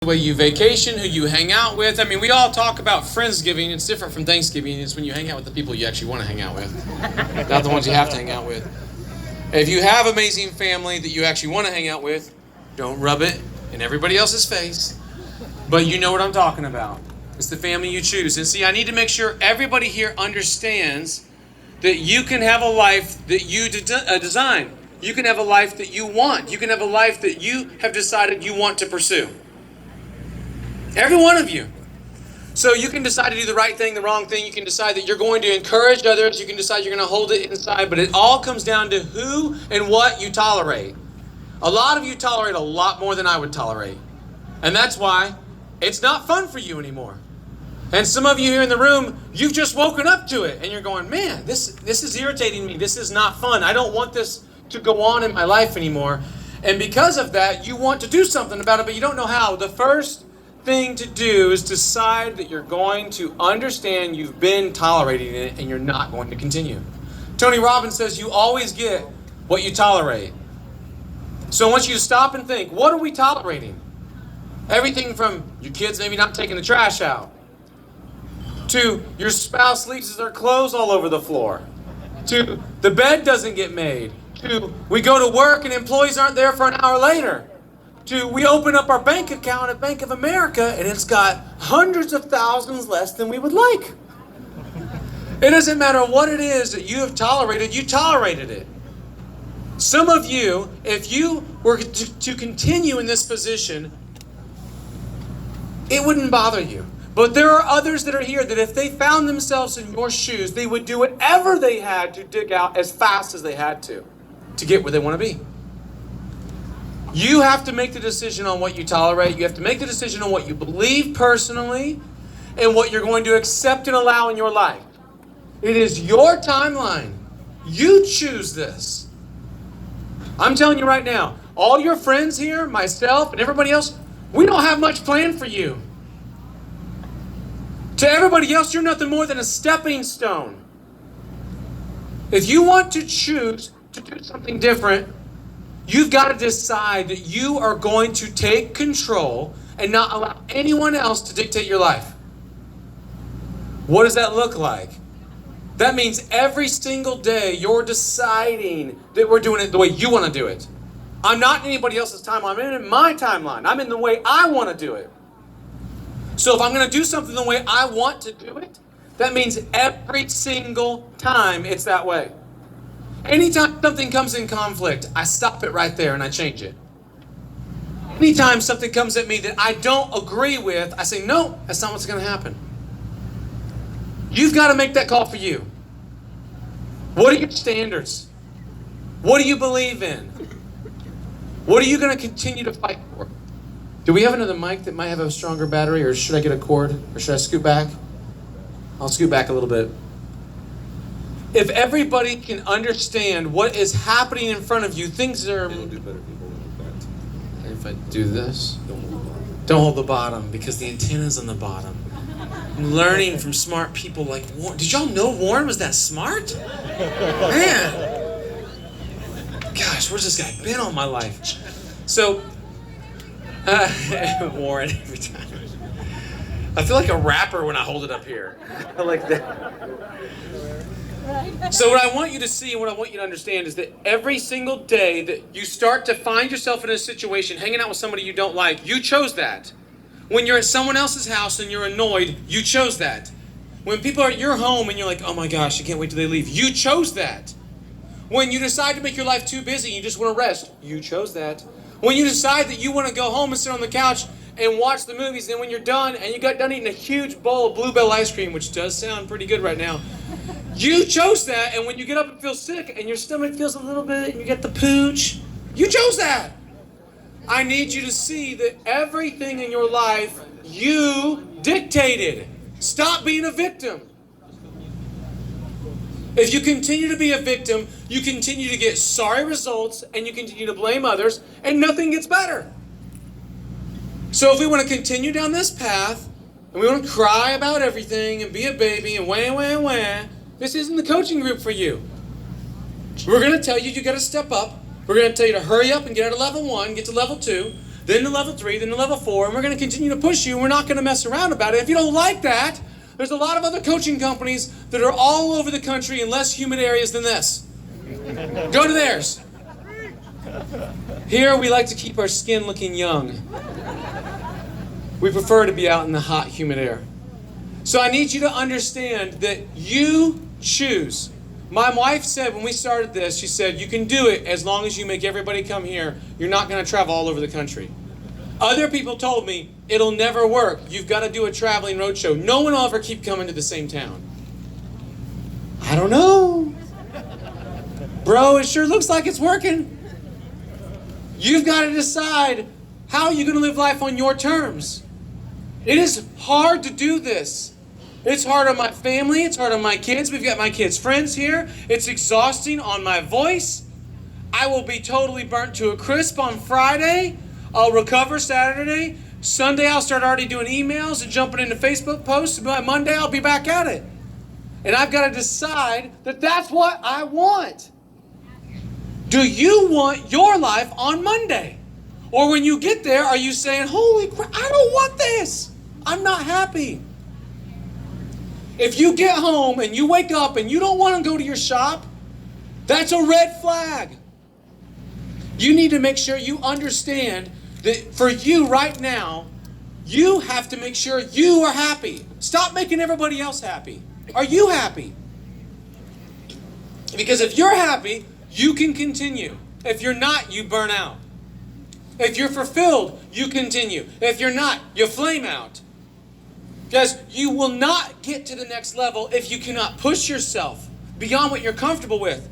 The way you vacation, who you hang out with. I mean, we all talk about Friendsgiving. It's different from Thanksgiving. It's when you hang out with the people you actually want to hang out with, not the ones you have to hang out with. If you have amazing family that you actually want to hang out with, don't rub it in everybody else's face. But you know what I'm talking about. It's the family you choose. And see, I need to make sure everybody here understands that you can have a life that you design. You can have a life that you want. You can have a life that you have decided you want to pursue. Every one of you. So you can decide to do the right thing, the wrong thing. You can decide that you're going to encourage others. You can decide you're going to hold it inside. But it all comes down to who and what you tolerate. A lot of you tolerate a lot more than I would tolerate. And that's why it's not fun for you anymore. And some of you here in the room, you've just woken up to it. And you're going, man, this is irritating me. This is not fun. I don't want this to go on in my life anymore. And because of that, you want to do something about it, but you don't know how. The first thing to do is decide that you're going to understand you've been tolerating it and you're not going to continue. Tony Robbins says you always get what you tolerate. So I want you to stop and think, what are we tolerating? Everything from your kids maybe not taking the trash out, to your spouse leaves their clothes all over the floor, to the bed doesn't get made, to we go to work and employees aren't there for an hour later, to we open up our bank account at Bank of America and it's got hundreds of thousands less than we would like. It doesn't matter what it is that you have tolerated, you tolerated it. Some of you, if you were to continue in this position, it wouldn't bother you. But there are others that are here that if they found themselves in your shoes, they would do whatever they had to dig out as fast as they had to get where they want to be. You have to make the decision on what you tolerate. You have to make the decision on what you believe personally and what you're going to accept and allow in your life. It is your timeline. You choose this. I'm telling you right now, all your friends here, myself, and everybody else, we don't have much planned for you. To everybody else, you're nothing more than a stepping stone. If you want to choose to do something different, you've got to decide that you are going to take control and not allow anyone else to dictate your life. What does that look like? That means every single day you're deciding that we're doing it the way you want to do it. I'm not in anybody else's timeline. I'm in my timeline. I'm in the way I want to do it. So if I'm going to do something the way I want to do it, that means every single time it's that way. Anytime something comes in conflict, I stop it right there and I change it. Anytime something comes at me that I don't agree with, I say, no, that's not what's going to happen. You've got to make that call for you. What are your standards? What do you believe in? What are you going to continue to fight for? Do we have another mic that might have a stronger battery, or should I get a cord, or should I scoot back? I'll scoot back a little bit. If everybody can understand what is happening in front of you, things are... It'll do better people with that. If I do this, don't hold the bottom, because the antenna's on the bottom. I'm learning from smart people like Warren. Did y'all know Warren was that smart? Man. Gosh, where's this guy been all my life? So, Warren every time. I feel like a rapper when I hold it up here. I like that. So what I want you to see and what I want you to understand is that every single day that you start to find yourself in a situation hanging out with somebody you don't like, you chose that. When you're at someone else's house and you're annoyed, you chose that. When people are at your home and you're like, oh my gosh, I can't wait till they leave, you chose that. When you decide to make your life too busy and you just want to rest, you chose that. When you decide that you want to go home and sit on the couch and watch the movies, and when you're done and you got done eating a huge bowl of Bluebell ice cream, which does sound pretty good right now, you chose that. And when you get up and feel sick and your stomach feels a little bit and you get the pooch, you chose that. I need you to see that everything in your life you dictated. Stop being a victim. If you continue to be a victim, you continue to get sorry results and you continue to blame others and nothing gets better. So if we want to continue down this path and we want to cry about everything and be a baby and wah, this isn't the coaching group for you. We're going to tell you got to step up. We're going to tell you to hurry up and get out of level 1, get to level 2. then to level 3, then to level 4, and we're going to continue to push you. We're not going to mess around about it. If you don't like that, there's a lot of other coaching companies that are all over the country in less humid areas than this. Go to theirs. Here, we like to keep our skin looking young. We prefer to be out in the hot, humid air. So I need you to understand that you choose. My wife said when we started this, she said, you can do it as long as you make everybody come here. You're not going to travel all over the country. Other people told me, it'll never work. You've got to do a traveling roadshow. No one will ever keep coming to the same town. I don't know. Bro, it sure looks like it's working. You've got to decide how you're going to live life on your terms. It is hard to do this. It's hard on my family. It's hard on my kids. We've got my kids' friends here. It's exhausting on my voice. I will be totally burnt to a crisp on Friday. I'll recover Saturday. Sunday, I'll start already doing emails and jumping into Facebook posts. By Monday, I'll be back at it. And I've got to decide that that's what I want. Do you want your life on Monday? Or when you get there, are you saying, holy crap, I don't want this. I'm not happy. If you get home and you wake up and you don't want to go to your shop, that's a red flag. You need to make sure you understand that for you right now, you have to make sure you are happy. Stop making everybody else happy. Are you happy? Because if you're happy, you can continue. If you're not, you burn out. If you're fulfilled, you continue. If you're not, you flame out. Guys, you will not get to the next level if you cannot push yourself beyond what you're comfortable with.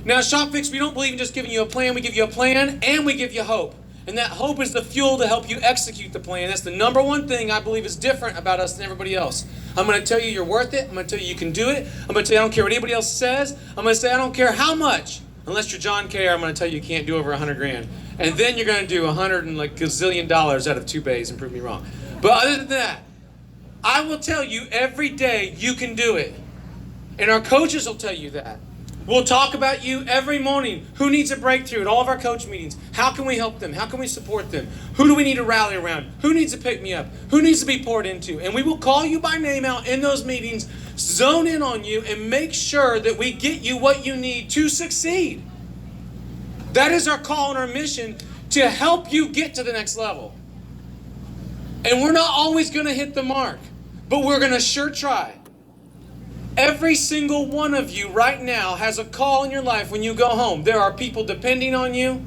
Now, ShopFix, we don't believe in just giving you a plan. We give you a plan and we give you hope. And that hope is the fuel to help you execute the plan. That's the number one thing I believe is different about us than everybody else. I'm going to tell you you're worth it. I'm going to tell you you can do it. I'm going to tell you I don't care what anybody else says. I'm going to say I don't care how much. Unless you're John Kerr, I'm going to tell you you can't do over 100 grand. And then you're going to do $100 and like gazillion dollars out of 2 bays and prove me wrong. But other than that, I will tell you every day you can do it. And our coaches will tell you that. We'll talk about you every morning. Who needs a breakthrough at all of our coach meetings? How can we help them? How can we support them? Who do we need to rally around? Who needs to pick me up? Who needs to be poured into? And we will call you by name out in those meetings, zone in on you, and make sure that we get you what you need to succeed. That is our call and our mission, to help you get to the next level. And we're not always going to hit the mark, but we're going to sure try. Every single one of you right now has a call in your life when you go home. There are people depending on you.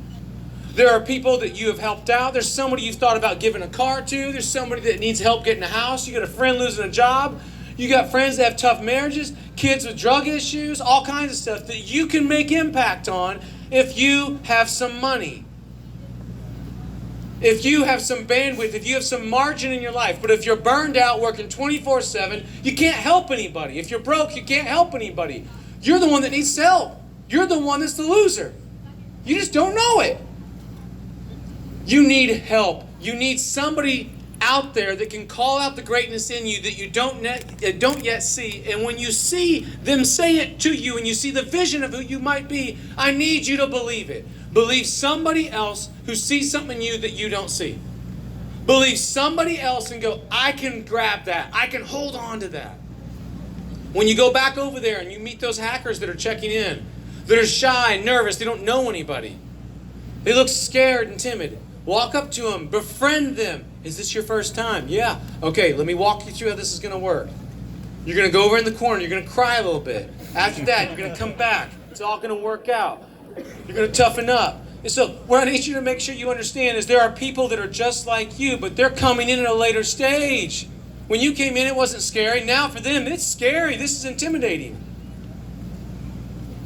There are people that you have helped out. There's somebody you've thought about giving a car to. There's somebody that needs help getting a house. You got a friend losing a job. You got friends that have tough marriages, kids with drug issues, all kinds of stuff that you can make impact on if you have some money. If you have some bandwidth, if you have some margin in your life. But if you're burned out working 24/7, you can't help anybody. If you're broke, you can't help anybody. You're the one that needs help. You're the one that's the loser. You just don't know it. You need help. You need somebody out there that can call out the greatness in you that you don't yet see. And when you see them say it to you and you see the vision of who you might be, I need you to believe it. Believe somebody else who sees something in you that you don't see. Believe somebody else and go, I can grab that. I can hold on to that. When you go back over there and you meet those hackers that are checking in, that are shy and nervous, they don't know anybody. They look scared and timid. Walk up to them, befriend them. Is this your first time? Yeah. Okay, let me walk you through how this is going to work. You're going to go over in the corner. You're going to cry a little bit. After that, you're going to come back. It's all going to work out. You're going to toughen up. And so what I need you to make sure you understand is there are people that are just like you, but they're coming in at a later stage. When you came in, it wasn't scary. Now for them, it's scary. This is intimidating.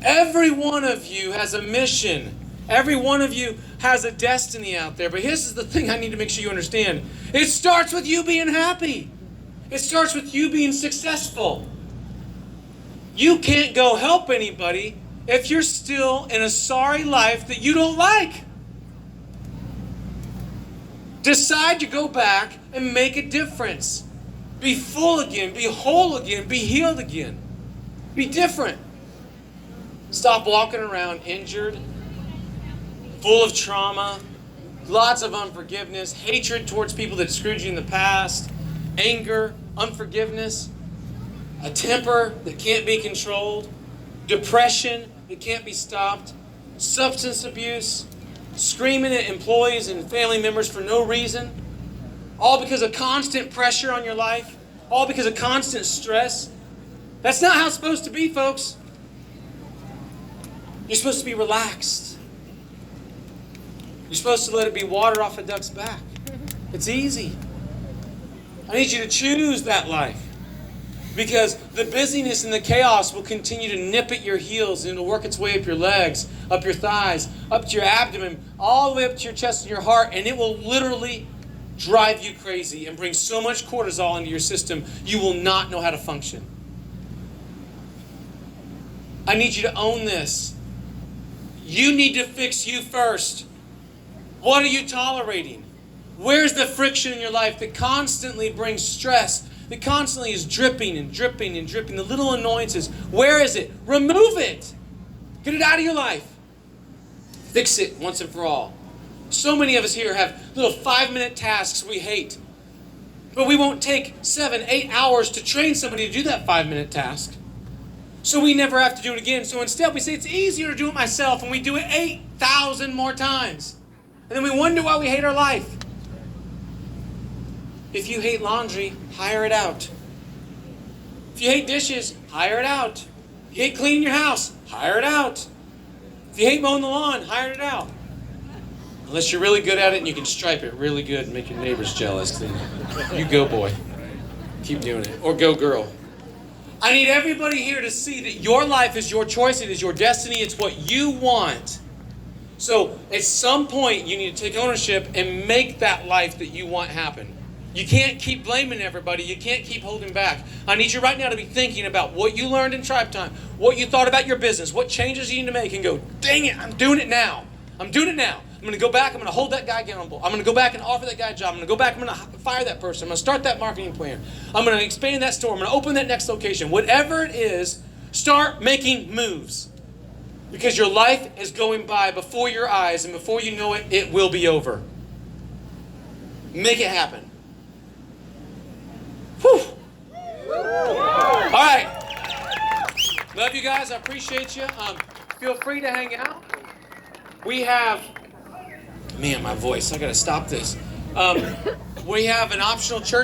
Every one of you has a mission. Every one of you has a destiny out there. But here's the thing I need to make sure you understand. It starts with you being happy. It starts with you being successful. You can't go help anybody if you're still in a sorry life that you don't like. Decide to go back and make a difference. Be full again, be whole again, be healed again. Be different. Stop walking around injured, full of trauma, lots of unforgiveness, hatred towards people that screwed you in the past, anger, unforgiveness, a temper that can't be controlled, depression that can't be stopped, substance abuse, screaming at employees and family members for no reason, all because of constant pressure on your life, all because of constant stress. That's not how it's supposed to be, folks. You're supposed to be relaxed. You're supposed to let it be water off a duck's back. It's easy. I need you to choose that life. Because the busyness and the chaos will continue to nip at your heels and it'll work its way up your legs, up your thighs, up to your abdomen, all the way up to your chest and your heart, and it will literally drive you crazy and bring so much cortisol into your system you will not know how to function. I need you to own this. You need to fix you first. What are you tolerating? Where's the friction in your life that constantly brings stress? That constantly is dripping and dripping and dripping. The little annoyances. Where is it? Remove it. Get it out of your life. Fix it once and for all. So many of us here have little 5-minute tasks we hate. But we won't take 7-8 hours to train somebody to do that 5-minute task. So we never have to do it again. So instead we say it's easier to do it myself, and we do it 8,000 more times. And then we wonder why we hate our life. If you hate laundry, hire it out. If you hate dishes, hire it out. If you hate cleaning your house, hire it out. If you hate mowing the lawn, hire it out. Unless you're really good at it and you can stripe it really good and make your neighbors jealous, then you go, boy. Keep doing it. Or go, girl. I need everybody here to see that your life is your choice. It is your destiny. It's what you want. So at some point, you need to take ownership and make that life that you want happen. You can't keep blaming everybody. You can't keep holding back. I need you right now to be thinking about what you learned in Tribe Time, what you thought about your business, what changes you need to make, and go, dang it, I'm doing it now. I'm doing it now. I'm going to go back. I'm going to hold that guy accountable. I'm going to go back and offer that guy a job. I'm going to go back. I'm going to fire that person. I'm going to start that marketing plan. I'm going to expand that store. I'm going to open that next location. Whatever it is, start making moves. Because your life is going by before your eyes, and before you know it, it will be over. Make it happen. Whew. All right. Love you guys. I appreciate you. Feel free to hang out. We have, man, my voice. I got to stop this. We have an optional church.